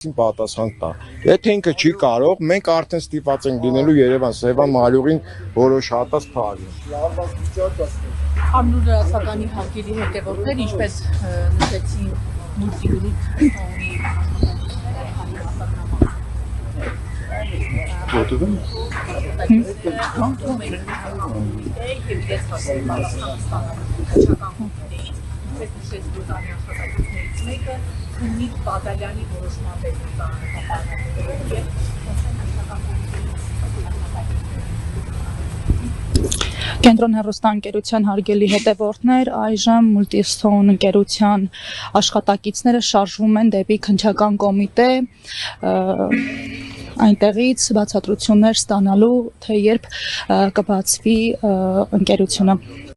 պատասխան տա։ Եթե ինքը չի կարող, մենք արդեն ստիպված ենք լինելու Երևան Սևան Մարյուղին որոշ հատած փարի։ Ամնուր լրացականի հարկերի հետևորդներ, ինչպես նշեցին Կենտրոն հեռուստաընկերության հարգելի հետևորդներ, այժմ Multistone ընկերության աշխատակիցները շարժվում են դեպի քննչական կոմիտե, այնտեղից բացատրություններ ստանալու, թե երբ կբացվի ընկերությունը։